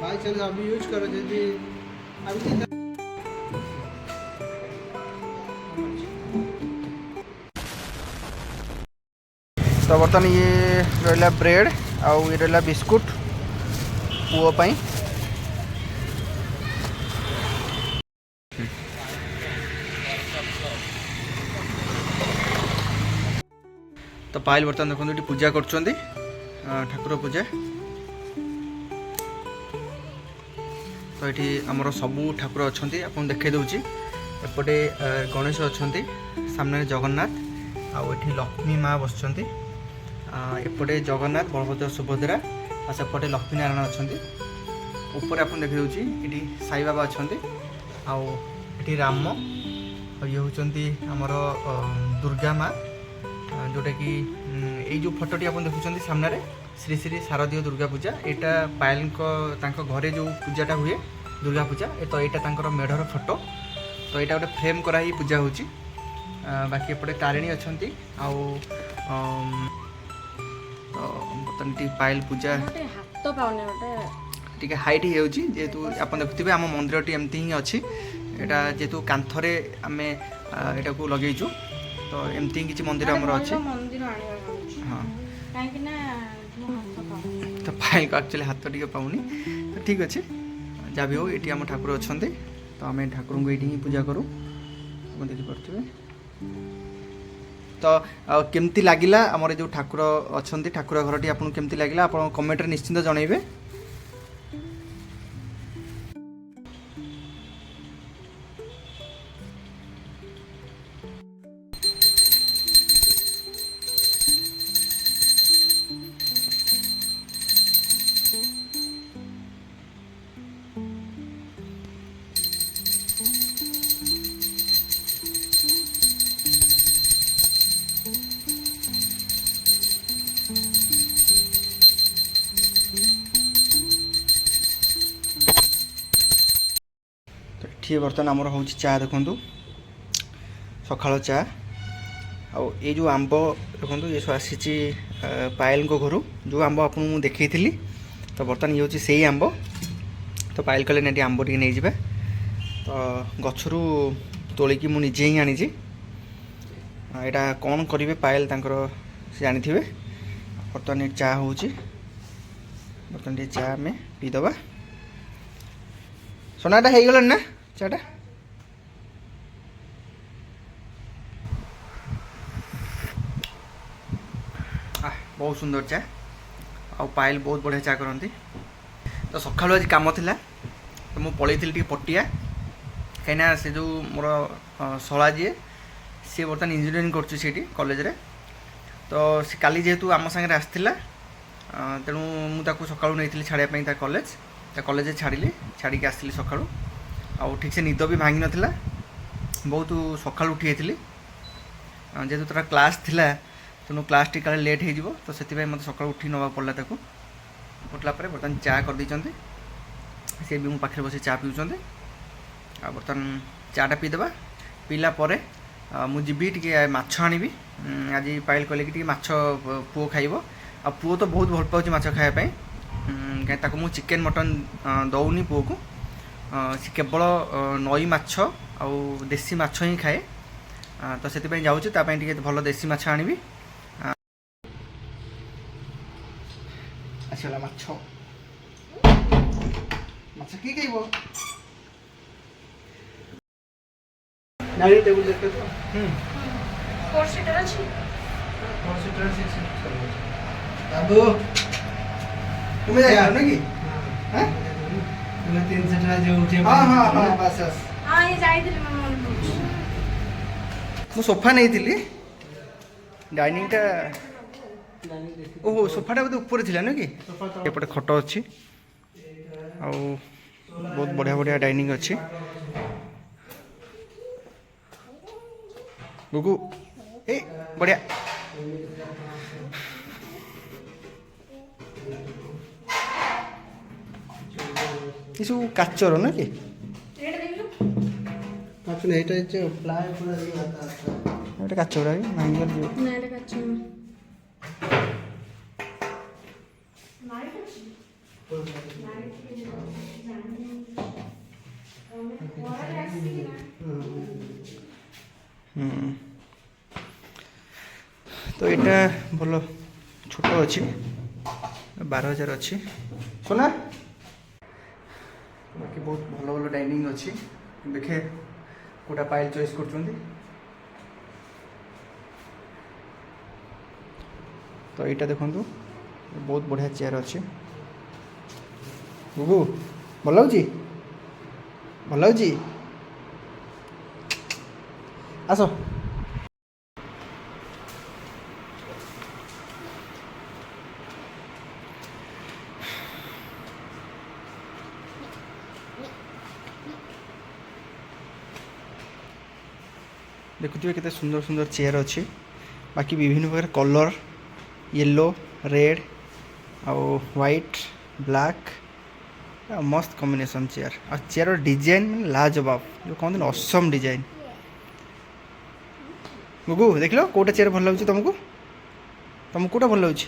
By chance अभी use करो जल्दी अभी तो बर्तमान ये रहा ब्रेड आउ ये रहा बिस्कुट पुओ पाई तो पायल बर्तमान देखो ये पूजा कर ठाकुर पूजा तो ये आमर सबू ठाकुर अच्छा आपको देखे दूसरी एपटे गणेश अच्छा सामने जगन्नाथ आउ ये लक्ष्मी माँ बस एपटे जगन्नाथ बलभद्र सुभद्रा और सेपटे लक्ष्मी नारायण अच्छा ऊपर आप देखे दूसरी ये साई बाबा अच्छा आउ ये राम ये होती आमर दुर्गा माँ जोटा कि जो फोटोटी आप देखुं सामने श्री श्री शारदीय दुर्गा पूजा यहाँ पायल घरे जो पूजाटा हुए दुर्गा पूजा तो यहाँ मेढ़र फोटो तो यहाँ गोटे फ्रेम कराई पूजा हो बाकी एपटे तारिणी अच्छा बर्तमान पायल पूजा टी हाइट जेहेतु आप देखुए आम मंदिर एमती ही अच्छी यहाँ जेहेतु कांथरे आम यहाँ को लगेचु तो एमती किसी मंदिर आमर अच्छे हाँ तो पायल को एक्चुअली हाथ टे पाऊनी तो ठीक अच्छे जहाँ भी हो ये आम ठाकुर अच्छा तो आम ठाकुर को ये पूजा करूँ देखिपे तो केमती लगिला आमर जो ठाकुर अच्छा ठाकुर घर आपको केमती लगिला आप कमेंट निश्चिंत जनइबे। ये बर्तमान आमर हूँ चा देखु सकाल चा ये जो आंब देखो ये सब आसी पायल घर जो आंब आपको देखी तो बर्तमान ये हूँ से आंब तो पायल कले ना आंब टे नहीं जाए तो गचरू तोलिकी मुझे ही आनी यहाँ कौन करेंगे पायल से जानी थे बर्तमान ये चा हूँ बर्तमान ये चा आम पीदबा सोनाटा हो गला ना चाटा बहुत सुंदर चा आ पायल बहुत बढ़िया चा करती तो सकालू आज कम थी तो मुझे पलैली पटिया कहीं से जो मोर शला जी सी बर्तमान इंजीनियरिंग कर कॉलेज रे तो सी काली जेहेतु आम सागर आसला तेणु मुझे सकालू नहीं छाड़ापी कॉलेज छाड़ी छाड़ी आसली सकालू आउ ठीक से निद भी भांगी नाला बहुत सका उठी जेहेतु तार क्लास थिला तेणु क्लास टी काले लेट हो तो से मत सका उठी नवा पड़ा उठला बर्तमान चा कर देते सी भी मो पाखे बस चा पीछे आ बर्तमान चाटा पीदे पीला मुझे टी माछ आनी आज पायल कहले कि माछ पुओ खाइब आ पुओ तो बहुत भल पाँच माछ खायापी कहीं मुझे चिकेन मटन दौनी पुओ को सी केवल नई माछ आउ देसी माछ ही खाए तो से जाऊँगी भल देसी माछ आनी अच्छा माछ माछ कि खाइब डाइनिंग टेबल देखते तो 4 सीटर अछि 4 सीटर 6 सीटर बाबू तुम्हें जाया ना कि हां तुम्हें 3 सीटर जो उठे हां हां हां बस बस हां ये जाई थी मन मु सोफा नहीं थिली डाइनिंग टा ओहो सोफा टा ऊपर थिला ना कि एपटे खट अछि आ बहुत बढ़िया बढ़िया डाइनिंग अछि गुगु ए बढ़िया ये सब काचर ना कि काच नहीं एटा जे प्लाई पूरा दिया था एटा काचर है भांगी गल जो ना एटा काचर तो यहाँ भल छोट अच्छी 12,000 अच्छी सोना बाकी बहुत भल भल डाइनिंग अच्छी देखे कोटा पाइल चॉइस कर तो यहाँ देखु बहुत बढ़िया चेयर अच्छी गुगु भल लगी भल लगी आस देखुए केते सुंदर सुंदर चेयर अच्छी बाकी विभिन्न प्रकार कलर येलो रेड आउ व्हाइट ब्लैक मस्त कॉम्बिनेशन चेयर आ चेयर डिजाइन लाजवाब जो कहते हैं असम डिजाइन गुगु देख लो कोटा चेयर भल लगे तुमको तुमको कोटा भल लगे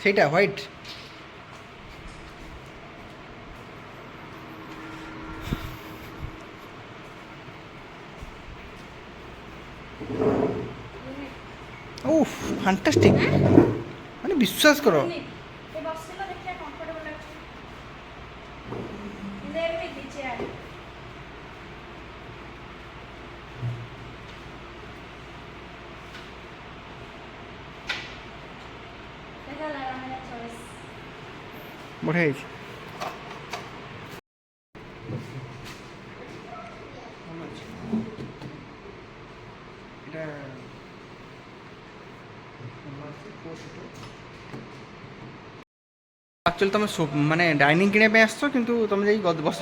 सेटा व्हाइट ओह फैंटास्टिक माने विश्वास करो ये बसला देखिए कंफर्टेबल है देर में दीजिए देखा लगा मेरा चॉइस बढ़िया एक्चुअली तुम माने डाइनिंग किने आस किंतु तुम जाई बस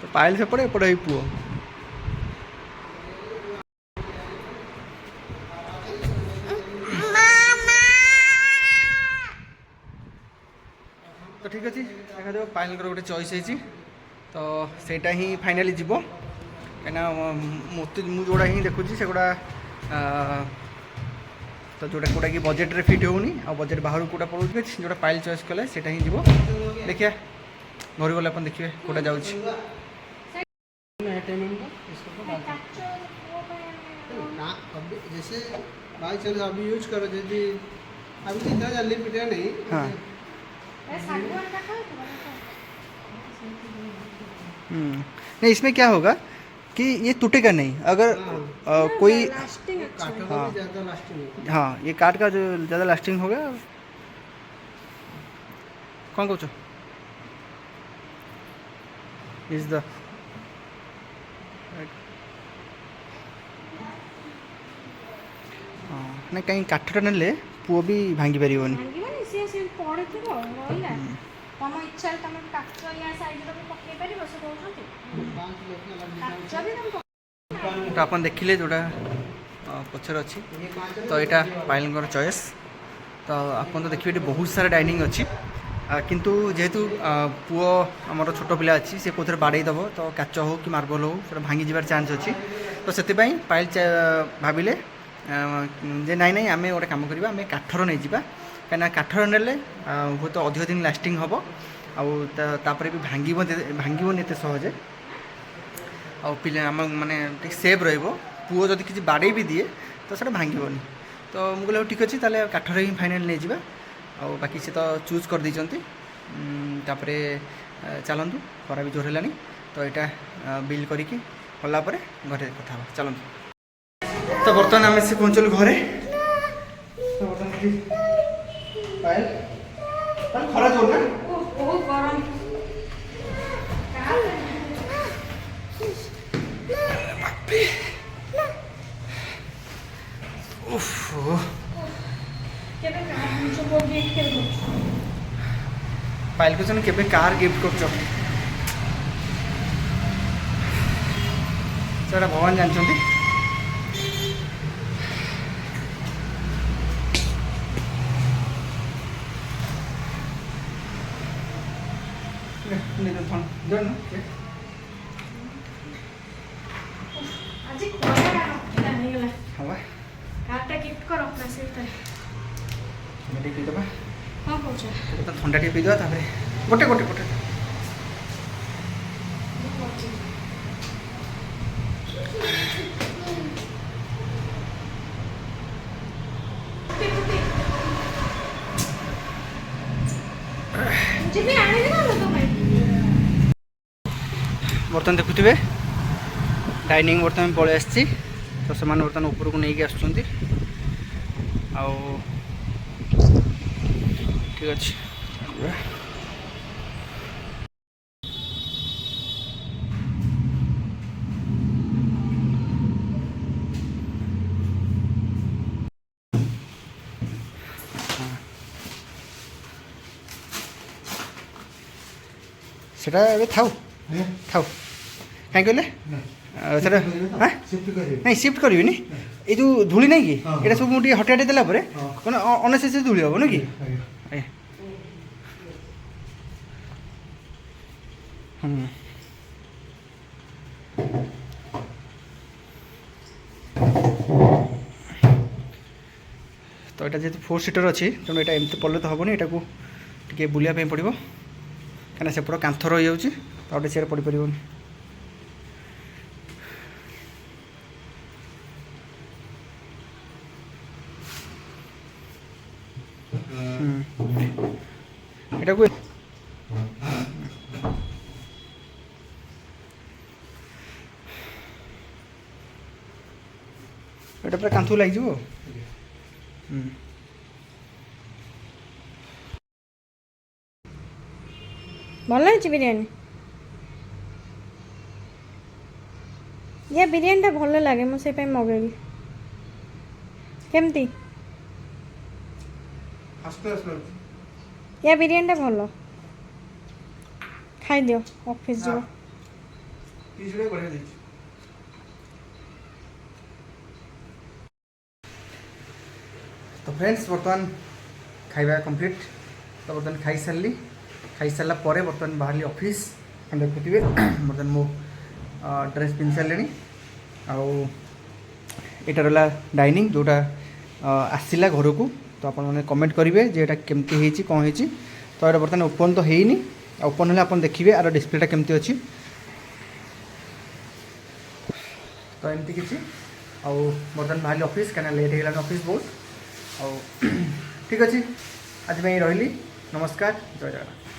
तो पाइल से पड़े एपटे पुओ तो ठीक अच्छे देखा जाओ पाइल गोटे चॉइस है तो सेटा ही फाइनाली जीव कहीं मत जोड़ा ही देखुची से गुड़ा तो जोटा कोटा कि बजेट रे फिट होनी आ बजेट बाहर कोटा पड़ो जोटा पाइल चॉइस कले सेटा ही जीव देखिए घर गले अपन देखिए कोटा जाउची जैसे बाई चांस अभी यूज करो यदि अभी इतना जल्दी पिटा नहीं हाँ नहीं इसमें क्या होगा कि ये टूटेगा नहीं अगर कोई काटो हाँ। भी ज़्यादा लास्टिंग होगा। हाँ ये काठ का जो ज़्यादा लास्टिंग होगा कौन कहो इज द हाँ ना कहीं काठटा नेले पुओ भी भांगी पारिबनी भांगिबनी से पड़िथिबो रहला तम इच्छा तम काच या साइड रो पक्के परिबो से कहउछथि 5 लाख लग काच भी तम तो अपन देखिले जोटा पछर अच्छी तो यहाँ पाइल चॉइस तो आपन तो देखिए बहुत सारा डाइनिंग अच्छी किंतु जेहेतु पुओ आमर छोट पिला अच्छी से कौन बाड़े दब तो काच हो कि मार्बल हो भांगी जबार चान्स अच्छी तो से पाइल भाविले जे नाई नाई आम गोटे कम करवा आम काठर नहीं जावा कहीं काठर नेले हूँ तो अधिक दिन लास्टिंग हम आउे भी भांगन एत सहजे आ पिला आम माने सेफ रुओ जदि किसी बाड़े भी दिए तो सर भांगनी तो मुझे ठीक अच्छे ताले काठर ही फाइनाल नहीं जावा आ बाकी से तो चूज कर देते चलतु खरा भी जोर है तो यहाँ बिल करके गलापर घरे कथा चलतु तो बर्तमान आम से पहुँचलु घरे तो बर्तमान पायल खरा जोर ना बहुत गरम उफ केबे का जो बोगी के दो पायल को केबे कार गिफ्ट कर भगवान जानते आज खरा नहीं गला हाँ ସେଇଟା ଟିକେ ପିଇଦେବା କ'ଣ କହୁଛ ଥଣ୍ଡା ଟିକେ ପିଇଦେବା ତାପରେ ଗୋଟେ ଗୋଟେ ଗୋଟେ ଯିବି ଆଣିବି ନା ତୋ ପାଇଁ ବର୍ତ୍ତମାନ ଦେଖୁଥିବେ ଡାଇନିଂ ବର୍ତ୍ତମାନ ପଳେଇ ଆସିଛି ତ ସେମାନେ ବର୍ତ୍ତମାନ ଉପରକୁ ନେଇକି ଆସୁଛନ୍ତି ଆଉ ଠିକ୍ ଅଛି সেটা ଏବେ ଥାଉ ଥାଉ କାହିଁ କହିଲେ ସେଟା ନାଇଁ ସିଫ୍ଟ କରିବିନି ଏଇ ଯେଉଁ ଧୂଳି ନାହିଁ କି ଏଇଟା ସବୁ ମୁଁ ଟିକେ ହଟାଇ ଦେଲା ପରେ ମାନେ ଅନେସେସରି ଧୂଳି ହେବ ନୁହେଁ କି ଆଜ୍ଞା ତ ଏଇଟା ଯେହେତୁ 4 ସିଟର୍ ଅଛି ତେଣୁ ଏଇଟା ଏମିତି ପଡ଼ିଲେ ତ ହେବନି ଏଇଟାକୁ ଟିକେ ବୁଲିବା ପାଇଁ ପଡ଼ିବ କାହିଁକିନା ସେପଟ କାନ୍ଥ ରହିଯାଉଛି ତ ଗୋଟେ ଚେୟାର ପଡ଼ିପାରିବନି ଏଟାକୁ ଏଇଟା ପୁରା କାନ୍ଥକୁ ଲାଗିଯିବ ଭଲ ହେଇଛି ବିରିୟାନୀ ବିରିୟାନୀଟା ଭଲ ଲାଗେ ମୁଁ ସେଇପାଇଁ ମଗେଇଲି କେମିତି ବିରିୟାନୀଟା ଭଲ ଖାଇଦିଅ ଅଫିସ୍ ଯିବ तो फ्रेंड्स बर्तमान खाଇବା कंप्लीट तो बर्तमान खाई सारी खाईसारा पर बर्तमान बाहर ऑफिस देखुए बर्तमान मो ड्रेस पिंधि सारे आईटा रहा डाइनिंग जोटा आसला घर को तो आप कमेंट करेंगे जे एटा केमती होती कौन होती तो ये बर्तमान ओपन तो होनी ओपन है आप देखिए आर डिस्प्लेटा केमती अच्छी तो एमती किसी आउ बर्तमान बाहर ऑफिस कहीं लेट हो गलानी ऑफिस बहुत और ठीक अच्छे आज मैं रही नमस्कार जय जगन्नाथ।